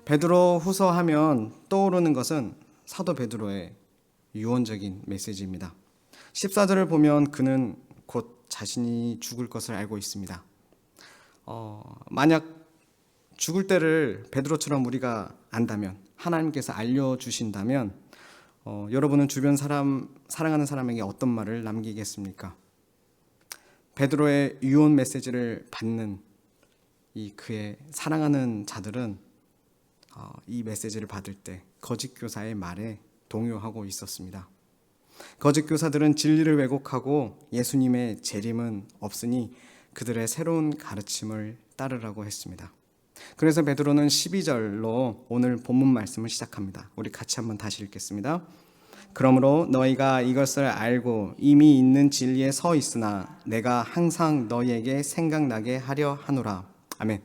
베드로 후서 하면 떠오르는 것은 사도 베드로의 유언적인 메시지입니다. 14절을 보면 그는 곧 자신이 죽을 것을 알고 있습니다. 만약 죽을 때를 베드로처럼 우리가 안다면, 하나님께서 알려주신다면 여러분은 주변 사랑하는 사람에게 어떤 말을 남기겠습니까? 베드로의 유언 메시지를 받는 그의 사랑하는 자들은 이 메시지를 받을 때 거짓 교사의 말에 동요하고 있었습니다. 거짓 교사들은 진리를 왜곡하고 예수님의 재림은 없으니 그들의 새로운 가르침을 따르라고 했습니다. 그래서 베드로는 12절로 오늘 본문 말씀을 시작합니다. 우리 같이 한번 다시 읽겠습니다. 그러므로 너희가 이것을 알고 이미 있는 진리에 서 있으나 내가 항상 너희에게 생각나게 하려 하노라. 아멘.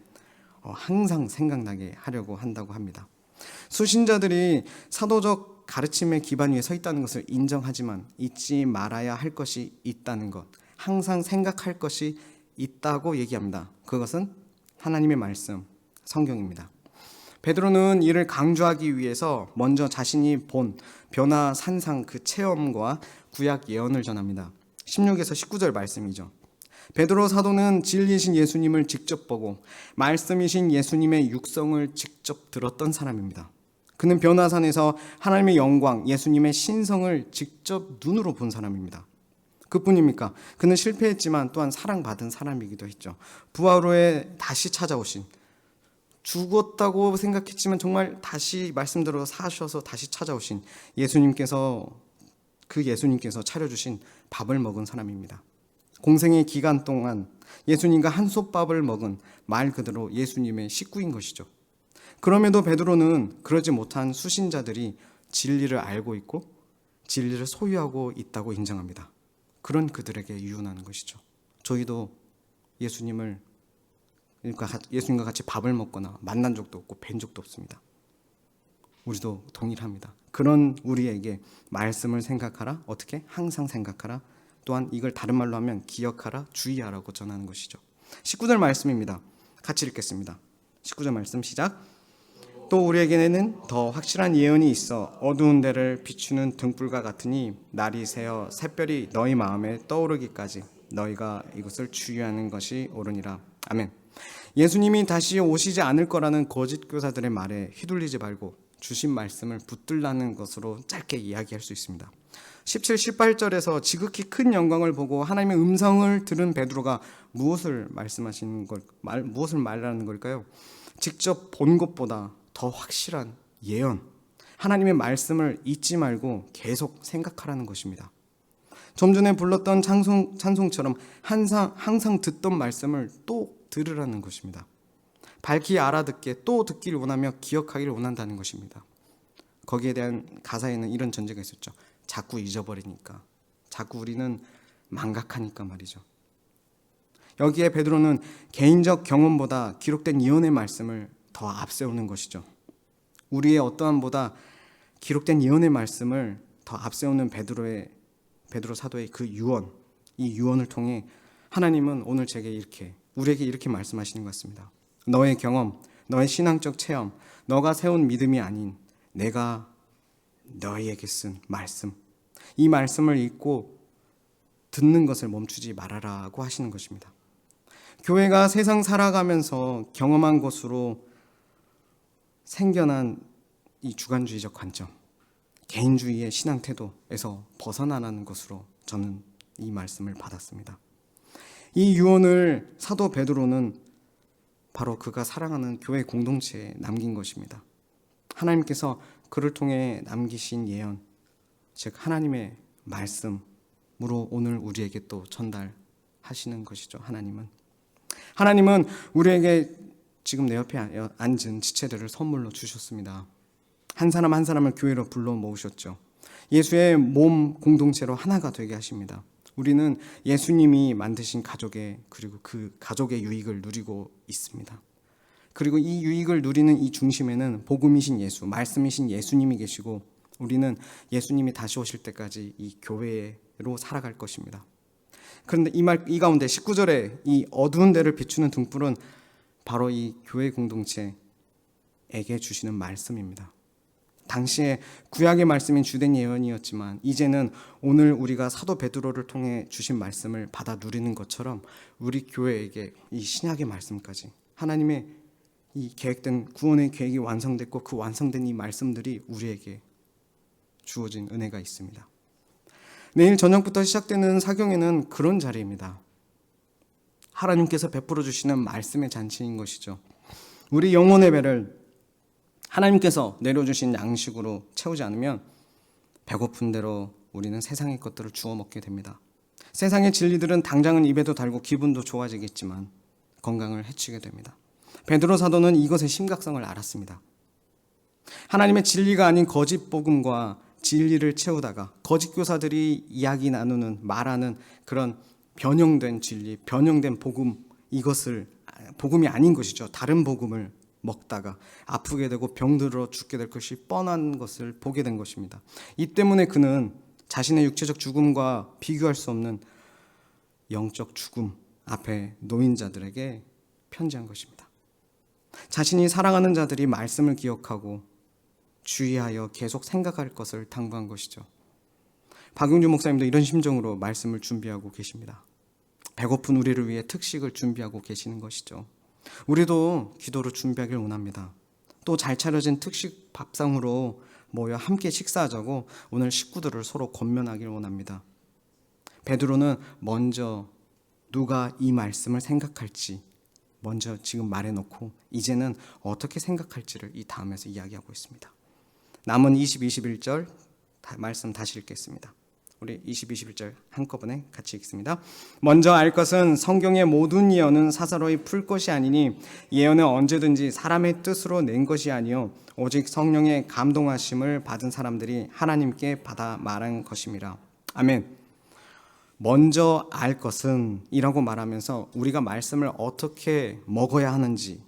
항상 생각나게 하려고 한다고 합니다. 수신자들이 사도적 가르침의 기반 위에 서 있다는 것을 인정하지만 잊지 말아야 할 것이 있다는 것, 항상 생각할 것이 있다고 얘기합니다. 그것은 하나님의 말씀, 성경입니다. 베드로는 이를 강조하기 위해서 먼저 자신이 본 변화산상 그 체험과 구약 예언을 전합니다. 16에서 19절 말씀이죠. 베드로 사도는 진리이신 예수님을 직접 보고 말씀이신 예수님의 육성을 직접 들었던 사람입니다. 그는 변화산에서 하나님의 영광, 예수님의 신성을 직접 눈으로 본 사람입니다. 그뿐입니까? 그는 실패했지만 또한 사랑받은 사람이기도 했죠. 부활 후에 다시 찾아오신, 죽었다고 생각했지만 정말 다시 말씀대로 사셔서 다시 찾아오신 예수님께서 차려주신 밥을 먹은 사람입니다. 공생의 기간 동안 예수님과 한솥밥을 먹은 말 그대로 예수님의 식구인 것이죠. 그럼에도 베드로는 그러지 못한 수신자들이 진리를 알고 있고 진리를 소유하고 있다고 인정합니다. 그런 그들에게 유언하는 것이죠. 저희도 예수님과 같이 밥을 먹거나 만난 적도 없고 뵌 적도 없습니다. 우리도 동일합니다. 그런 우리에게 말씀을 생각하라. 어떻게? 항상 생각하라. 또한 이걸 다른 말로 하면 기억하라, 주의하라고 전하는 것이죠. 19절 말씀입니다. 같이 읽겠습니다. 19절 말씀 시작. 또 우리에게는 더 확실한 예언이 있어 어두운 데를 비추는 등불과 같으니 날이 새어 샛별이 너희 마음에 떠오르기까지 너희가 이것을 주의하는 것이 옳으니라. 아멘. 예수님이 다시 오시지 않을 거라는 거짓 교사들의 말에 휘둘리지 말고 주신 말씀을 붙들라는 것으로 짧게 이야기할 수 있습니다. 17, 18절에서 지극히 큰 영광을 보고 하나님의 음성을 들은 베드로가 무엇을 말하는 걸까요? 직접 본 것보다 더 확실한 예언, 하나님의 말씀을 잊지 말고 계속 생각하라는 것입니다. 좀 전에 불렀던 찬송처럼 항상 듣던 말씀을 또 들으라는 것입니다. 밝히 알아듣게 또 듣기를 원하며 기억하기를 원한다는 것입니다. 거기에 대한 가사에는 이런 전제가 있었죠. 자꾸 잊어버리니까, 자꾸 우리는 망각하니까 말이죠. 여기에 베드로는 개인적 경험보다 기록된 예언의 말씀을 더 앞세우는 것이죠. 우리의 어떠함보다 기록된 예언의 말씀을 더 앞세우는 베드로 사도의 그 유언, 이 유언을 통해 하나님은 오늘 우리에게 이렇게 말씀하시는 것 같습니다. 너의 경험, 너의 신앙적 체험, 너가 세운 믿음이 아닌 내가 너희에게 쓴 말씀, 이 말씀을 읽고 듣는 것을 멈추지 말아라고 하시는 것입니다. 교회가 세상 살아가면서 경험한 것으로 생겨난 이 주관주의적 관점, 개인주의의 신앙 태도에서 벗어나라는 것으로 저는 이 말씀을 받았습니다. 이 유언을 사도 베드로는 바로 그가 사랑하는 교회 공동체에 남긴 것입니다. 하나님께서 그를 통해 남기신 예언, 즉 하나님의 말씀으로 오늘 우리에게 또 전달하시는 것이죠. 하나님은 우리에게 지금 내 옆에 앉은 지체들을 선물로 주셨습니다. 한 사람 한 사람을 교회로 불러 모으셨죠. 예수의 몸 공동체로 하나가 되게 하십니다. 우리는 예수님이 만드신 그리고 그 가족의 유익을 누리고 있습니다. 그리고 이 유익을 누리는 이 중심에는 복음이신 예수, 말씀이신 예수님이 계시고 우리는 예수님이 다시 오실 때까지 이 교회로 살아갈 것입니다. 그런데 이 가운데 19절에 이 어두운 데를 비추는 등불은 바로 이 교회 공동체, 우리에게 주시는 말씀입니다. 당시에 구약의 말씀인 주된 예언이었지만 이제는 오늘 우리가 사도 베드로를 통해 주신 말씀을 받아 누리는 것처럼 우리 교회에게 이 신약의 말씀까지 하나님의 이 계획된 구원의 계획이 완성됐고 그 완성된 이 말씀들이 우리에게 주어진 은혜가 있습니다. 내일 저녁부터 시작되는 사경회는 그런 자리입니다. 하나님께서 베풀어 주시는 말씀의 잔치인 것이죠. 우리 영혼의 배를 하나님께서 내려주신 양식으로 채우지 않으면 배고픈 대로 우리는 세상의 것들을 주워 먹게 됩니다. 세상의 진리들은 당장은 입에도 달고 기분도 좋아지겠지만 건강을 해치게 됩니다. 베드로 사도는 이것의 심각성을 알았습니다. 하나님의 진리가 아닌 거짓 복음과 진리를 채우다가 거짓 교사들이 이야기 나누는 말하는 그런 변형된 진리, 변형된 복음, 이것을 복음이 아닌 것이죠. 다른 복음을 먹다가 아프게 되고 병들어 죽게 될 것이 뻔한 것을 보게 된 것입니다. 이 때문에 그는 자신의 육체적 죽음과 비교할 수 없는 영적 죽음 앞에 놓인 자들에게 편지한 것입니다. 자신이 사랑하는 자들이 말씀을 기억하고 주의하여 계속 생각할 것을 당부한 것이죠. 박용준 목사님도 이런 심정으로 말씀을 준비하고 계십니다. 배고픈 우리를 위해 특식을 준비하고 계시는 것이죠. 우리도 기도로 준비하길 원합니다. 또 잘 차려진 특식 밥상으로 모여 함께 식사하자고 오늘 식구들을 서로 권면하길 원합니다. 베드로는 먼저 누가 이 말씀을 생각할지 먼저 지금 말해놓고 이제는 어떻게 생각할지를 이 다음에서 이야기하고 있습니다. 남은 20, 21절 말씀 다시 읽겠습니다. 우리 20, 21절 한꺼번에 같이 읽습니다. 먼저 알 것은 성경의 모든 예언은 사사로이 풀 것이 아니니 예언은 언제든지 사람의 뜻으로 낸 것이 아니요 오직 성령의 감동하심을 받은 사람들이 하나님께 받아 말한 것임이라. 아멘. 먼저 알 것은 이라고 말하면서 우리가 말씀을 어떻게 먹어야 하는지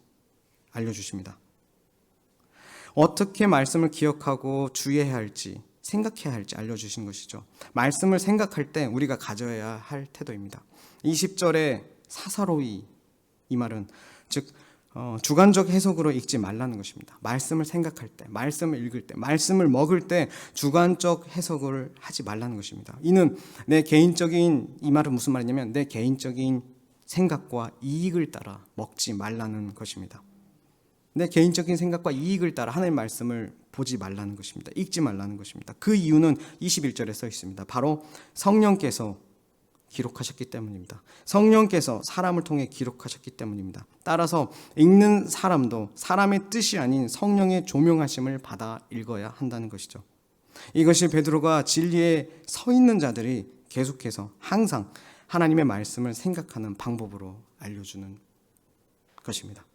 알려주십니다. 어떻게 말씀을 기억하고 주의해야 할지 생각해야 할지 알려주신 것이죠. 말씀을 생각할 때 우리가 가져야 할 태도입니다. 20절에 사사로이, 이 말은 즉 주관적 해석으로 읽지 말라는 것입니다. 말씀을 생각할 때, 말씀을 읽을 때, 말씀을 먹을 때 주관적 해석을 하지 말라는 것입니다. 이는 내 개인적인, 이 말은 무슨 말이냐면 내 개인적인 생각과 이익을 따라 먹지 말라는 것입니다. 내 개인적인 생각과 이익을 따라 하나님의 말씀을 보지 말라는 것입니다. 읽지 말라는 것입니다. 그 이유는 21절에 써 있습니다. 바로 성령께서 기록하셨기 때문입니다. 성령께서 사람을 통해 기록하셨기 때문입니다. 따라서 읽는 사람도 사람의 뜻이 아닌 성령의 조명하심을 받아 읽어야 한다는 것이죠. 이것이 베드로가 진리에 서 있는 자들이 계속해서 항상 하나님의 말씀을 생각하는 방법으로 알려주는 것입니다.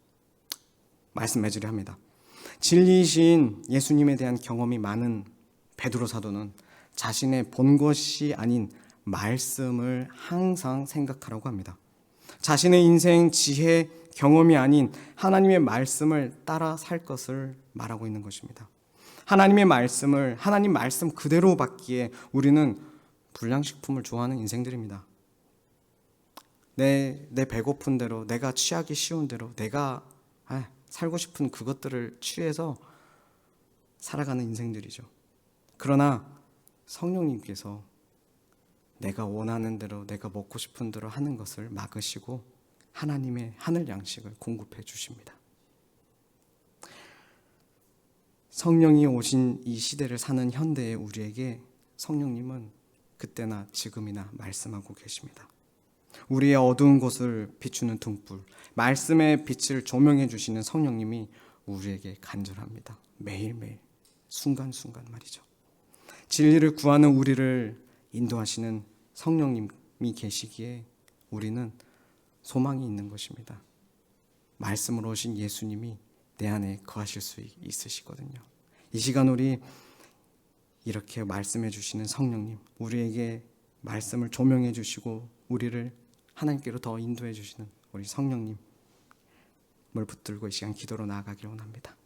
말씀 맺으려 합니다. 진리이신 예수님에 대한 경험이 많은 베드로 사도는 자신의 본 것이 아닌 말씀을 항상 생각하라고 합니다. 자신의 인생 지혜, 경험이 아닌 하나님의 말씀을 따라 살 것을 말하고 있는 것입니다. 하나님의 말씀을 하나님 말씀 그대로 받기에 우리는 불량식품을 좋아하는 인생들입니다. 내 배고픈 대로, 내가 취하기 쉬운 대로, 내가 살고 싶은 그것들을 취해서 살아가는 인생들이죠. 그러나 성령님께서 내가 원하는 대로, 내가 먹고 싶은 대로 하는 것을 막으시고 하나님의 하늘 양식을 공급해 주십니다. 성령이 오신 이 시대를 사는 현대의 우리에게 성령님은 그때나 지금이나 말씀하고 계십니다. 우리의 어두운 곳을 비추는 등불, 말씀의 빛을 조명해 주시는 성령님이 우리에게 간절합니다. 매일매일, 순간순간 말이죠. 진리를 구하는 우리를 인도하시는 성령님이 계시기에 우리는 소망이 있는 것입니다. 말씀으로 오신 예수님이 내 안에 거하실 수 있으시거든요. 이 시간 우리 이렇게 말씀해 주시는 성령님, 우리에게 말씀을 조명해 주시고 우리를 하나님께로 더 인도해 주시는 우리 성령님을 붙들고 이 시간 기도로 나아가길 원합니다.